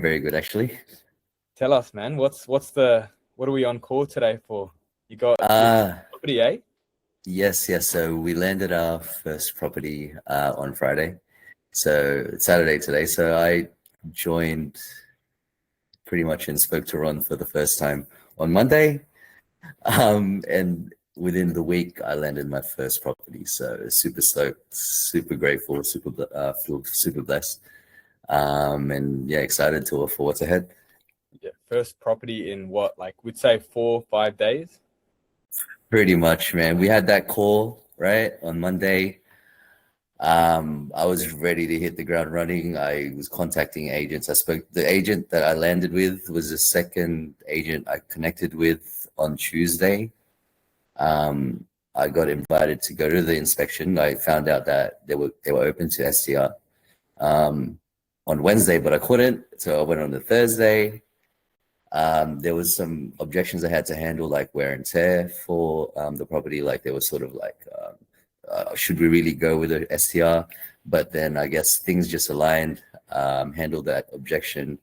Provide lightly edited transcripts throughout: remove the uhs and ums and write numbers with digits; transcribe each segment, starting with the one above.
very good actually. Tell us, man. What are we on call today for? You got property, eh? Yes. So we landed our first property on Friday. So it's Saturday today. So I joined pretty much and spoke to Ron for the first time on Monday. And within the week, I landed my first property. So super stoked, super grateful, feel super blessed. And yeah, excited for what's ahead. Yeah, first property in what, like we'd say 4 or 5 days? Pretty much, man. We had that call, right, on Monday. I was ready to hit the ground running. I was contacting agents. The agent that I landed with was the second agent I connected with on Tuesday. I got invited to go to the inspection. I found out that they were open to STR on Wednesday, but I couldn't. So I went on the Thursday. There was some objections I had to handle, like wear and tear for the property. Like there was sort of like, should we really go with a STR? But then I guess things just aligned, handled that objection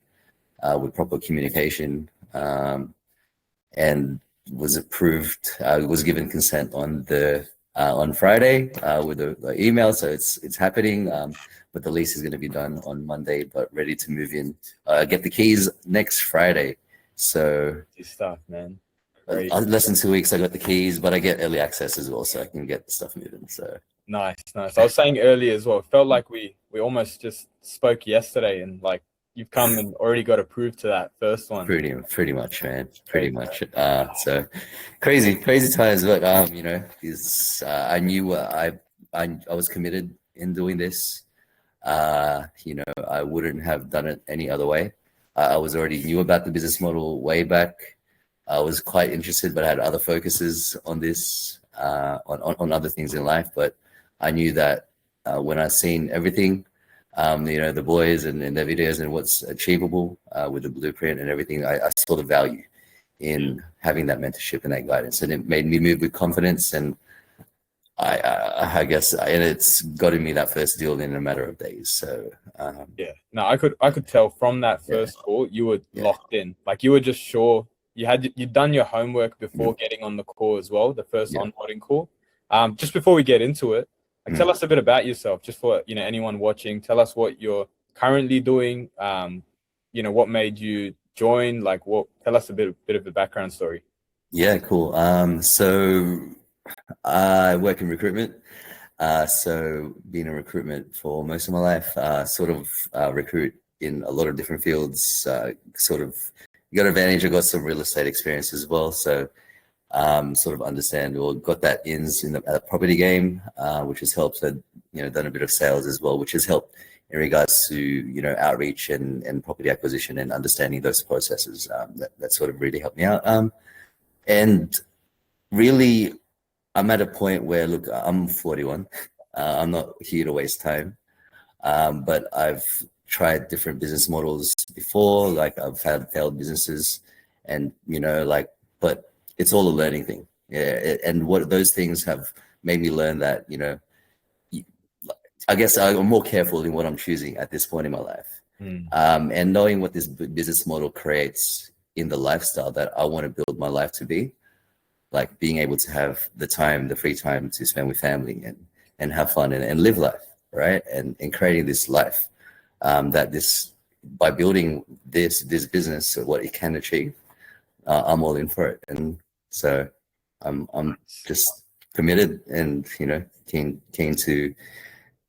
with proper communication, and was approved. Was given consent on Friday with the email. So it's happening. But the lease is going to be done on Monday, but ready to move in. Get the keys next Friday. So Good stuff, man. Less than 2 weeks, I got the keys, but I get early access as well, so I can get the stuff moving. So nice. I was saying earlier as well, it felt like we almost just spoke yesterday, and like you've come and already got approved to that first one. Pretty much, man. Pretty much. So crazy times, but I knew I was committed in doing this. I wouldn't have done it any other way. I was already knew about the business model way back. I was quite interested, but I had other focuses on this, on other things in life. But I knew that when I seen everything, the boys and their videos and what's achievable with the blueprint and everything, I saw the value in having that mentorship and that guidance, and it made me move with confidence. And I guess, and it's gotten me that first deal in a matter of days. So yeah, no, I could tell from that first call you were locked in, like you were just sure. You'd done your homework before getting on the call as well, the first onboarding call. Just before we get into it, tell us a bit about yourself, just for anyone watching. Tell us what you're currently doing. What made you join? Tell us a bit of the background story. Yeah, cool. So I work in recruitment. So been in recruitment for most of my life. Recruit in a lot of different fields. Got advantage. I got some real estate experience as well, so understand or got that in the property game, which has helped. Done a bit of sales as well, which has helped in regards to outreach and property acquisition and understanding those processes. That sort of really helped me out. And really, I'm at a point where, look, I'm 41. I'm not here to waste time, but I've tried different business models before. Like I've had failed businesses, and but it's all a learning thing. Yeah, and what those things have made me learn that I guess I'm more careful in what I'm choosing at this point in my life, and knowing what this business model creates in the lifestyle that I want to build my life to be, like being able to have the free time to spend with family and have fun and live life, right? And creating this life. By building this business, what it can achieve, I'm all in for it, and so I'm just committed and keen to.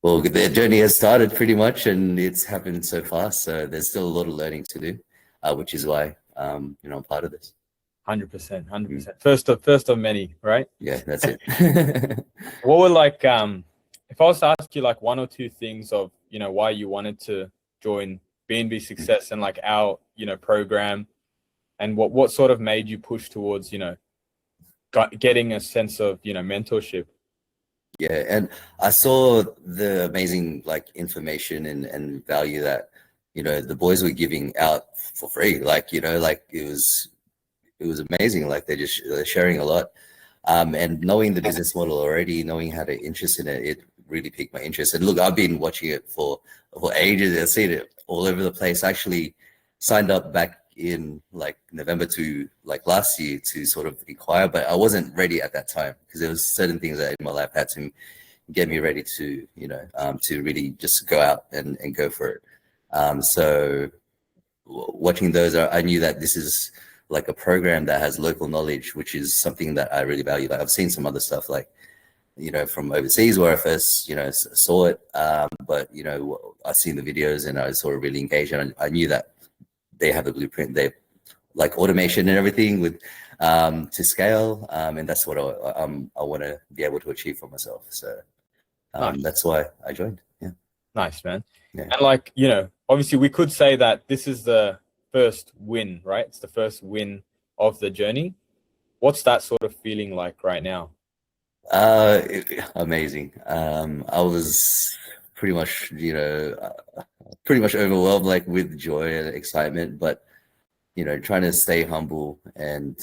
Well, the journey has started pretty much, and it's happened so fast. So there's still a lot of learning to do, which is why I'm part of this. 100%. First of many, right? Yeah, that's it. What were if I was to ask you one or two things of why you wanted to join BNB Success and our program, and what sort of made you push towards getting a sense of mentorship? Yeah, and I saw the amazing information and value that the boys were giving out for free. It was amazing. They're sharing a lot, and knowing the business model already, knowing how to interest in it really piqued my interest. And look, I've been watching it for ages. I've seen it all over the place. Actually signed up back in like November to like last year to sort of inquire, but I wasn't ready at that time because there was certain things that in my life had to get me ready to, to really just go out and go for it. So watching those, I knew that this is like a program that has local knowledge, which is something that I really value. Like I've seen some other stuff like, from overseas where I first, saw it. But, I've seen the videos and I was sort of really engaged, and I knew that they have the blueprint. They like automation and everything with to scale. And that's what I want to be able to achieve for myself. So Nice. that's why I joined. Yeah. Nice, man. Yeah. And like, obviously we could say that this is the first win, right? It's the first win of the journey. What's that sort of feeling like right now? Amazing. I was pretty much, pretty much overwhelmed, like with joy and excitement, but, trying to stay humble and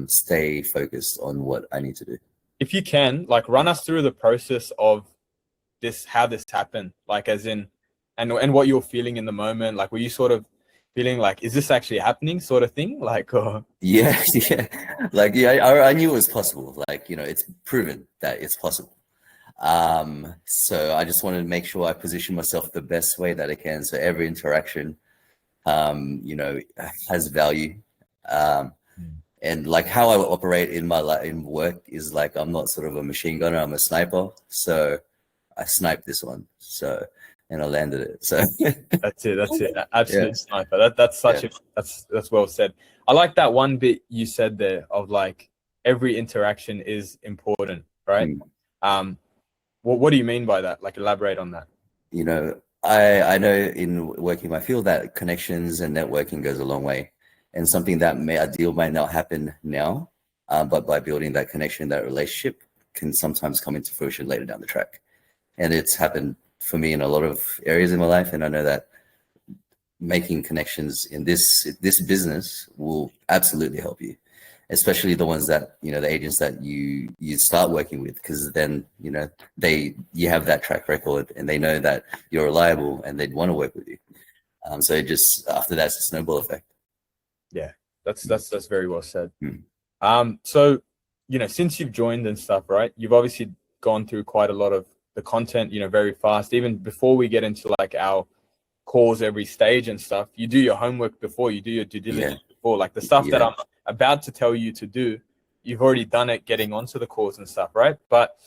stay focused on what I need to do. If you can, like, run us through the process of this, how this happened, like as in, and what you're feeling in the moment. Like, were you sort of feeling like, is this actually happening sort of thing? Like, yeah. Like, I knew it was possible. Like, it's proven that it's possible. So I just wanted to make sure I position myself the best way that I can. So every interaction, has value. And like how I operate in my life, in work, is like, I'm not sort of a machine gunner, I'm a sniper. So I sniped this one. So, and I landed it. So that's it. Absolute sniper. That's that's well said. I like that one bit you said there of like, every interaction is important, right? What do you mean by that? Like, elaborate on that. I know in working my field that connections and networking goes a long way, and something that a deal might not happen now, but by building that connection, that relationship can sometimes come into fruition later down the track. And it's happened for me in a lot of areas in my life, and I know that making connections in this business will absolutely help you, especially the ones that, the agents that you start working with, because then, you have that track record and they know that you're reliable and they'd want to work with you. So it just, after that, it's a snowball effect. Yeah, that's very well said. So, since you've joined and stuff, right, you've obviously gone through quite a lot of the content, very fast. Even before we get into like our calls every stage and stuff, you do your homework before, you do your due diligence before, like the stuff that I'm about to tell you to do, you've already done it getting onto the calls and stuff, right? But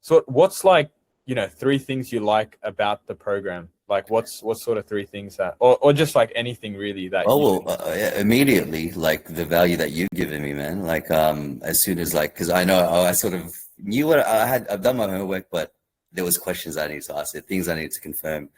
so what's like, 3 things you like about the program? Like what sort of 3 things that, or just like anything really that immediately, like the value that you've given me, man. Like as soon as, like, because I know I sort of knew what I've done my homework, but there was questions I needed to ask, things I needed to confirm,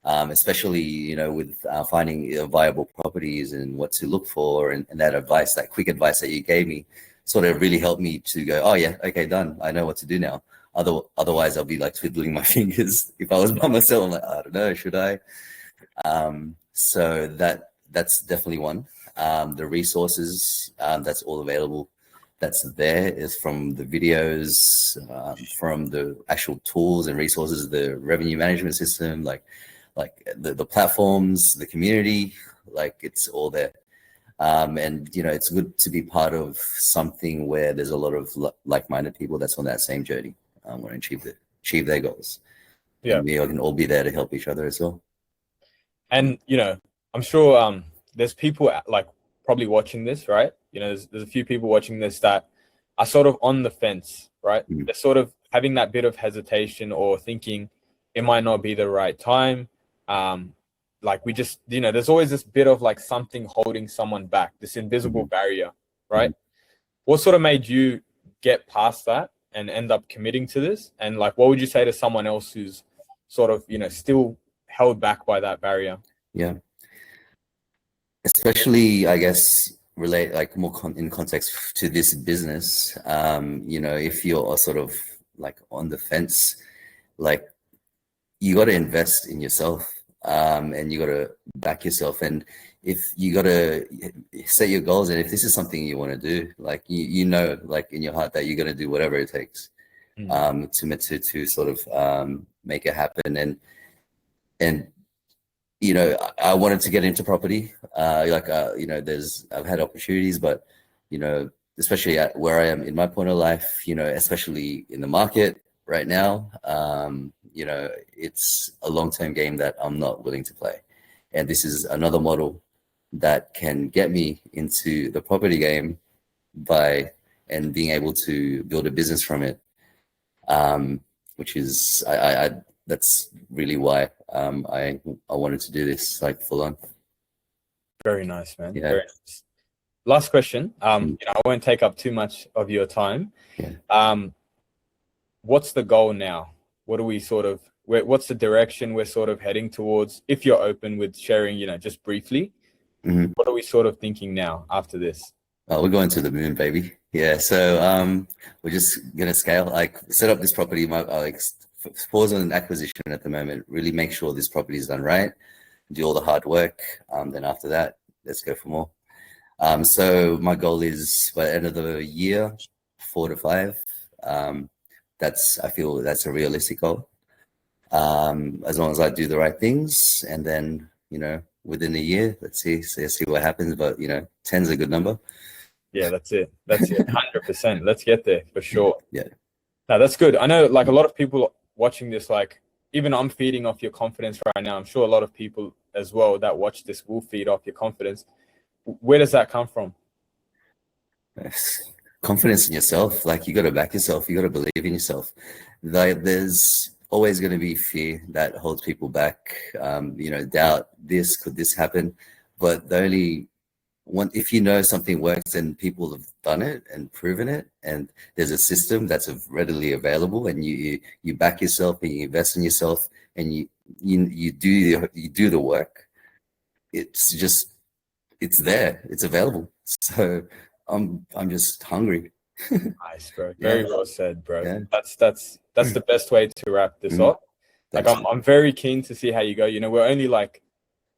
especially with finding viable properties and what to look for, and that advice, that quick advice that you gave me, sort of really helped me to go, oh yeah, okay, done, I know what to do now. Otherwise I'll be like twiddling my fingers if I was by myself. I'm like, I don't know, should I? So that's definitely one. The resources that's all available, that's there, is from the videos, from the actual tools and resources, the revenue management system, like the platforms, the community, like it's all there. And it's good to be part of something where there's a lot of like-minded people that's on that same journey, want to achieve their goals. Yeah, and we can all be there to help each other as well. And I'm sure there's people like probably watching this, right? There's a few people watching this that are sort of on the fence, right? They're sort of having that bit of hesitation or thinking it might not be the right time. Like we just, there's always this bit of like something holding someone back, this invisible barrier, right? What sort of made you get past that and end up committing to this? And like, what would you say to someone else who's sort of, still held back by that barrier? Yeah. Especially, I guess, relate like more in context to this business. If you're sort of like on the fence, like you got to invest in yourself, and you got to back yourself. And if you got to set your goals, and if this is something you want to do, like like in your heart that you're going to do whatever it takes, to sort of make it happen. And I wanted to get into property. I've had opportunities, but, especially at where I am in my point of life, especially in the market right now, it's a long-term game that I'm not willing to play. And this is another model that can get me into the property game and being able to build a business from it. Which is, that's really why I wanted to do this, like, full on. Very nice, man. Yeah. Very nice. Last question. I won't take up too much of your time. Yeah. What's the goal now? What are we what's the direction we're sort of heading towards? If you're open with sharing, just briefly, what are we sort of thinking now after this? Oh, we're going to the moon, baby. Yeah. So we're just gonna scale, like, set up this property. Pause on an acquisition at the moment. Really make sure this property is done right. Do all the hard work. Then after that, let's go for more. So my goal is by the end of the year, 4 to 5. I feel that's a realistic goal. As long as I do the right things, and then within a year, let's see what happens. But 10's a good number. Yeah, that's it. 100%. Let's get there for sure. Yeah. No, that's good. I know, like, a lot of people watching this, like, even I'm feeding off your confidence right now. I'm sure a lot of people as well that watch this will feed off your confidence. Where does that come from? Confidence in yourself. Like, you got to back yourself. You got to believe in yourself. Like, there's always going to be fear that holds people back. Doubt. Could this happen? But the only one, if something works and people have done it and proven it, and there's a system that's readily available, and you back yourself and you invest in yourself, and you do the work, it's there, it's available. So I'm just hungry. Nice, bro. Very well said, bro. Yeah. That's the best way to wrap this up. Like, I'm very keen to see how you go. We're only like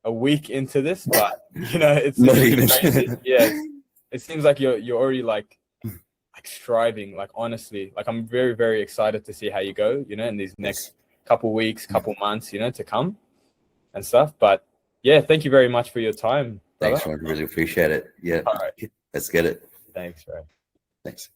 a week into this, but it's not even crazy. Yeah, it seems like you're already like striving. Like, honestly, like, I'm very, very excited to see how you go. In these next couple weeks, couple months, to come and stuff. But yeah, thank you very much for your time. Thanks, man. Really appreciate it. Yeah. All right. Let's get it. Thanks, bro. Thanks.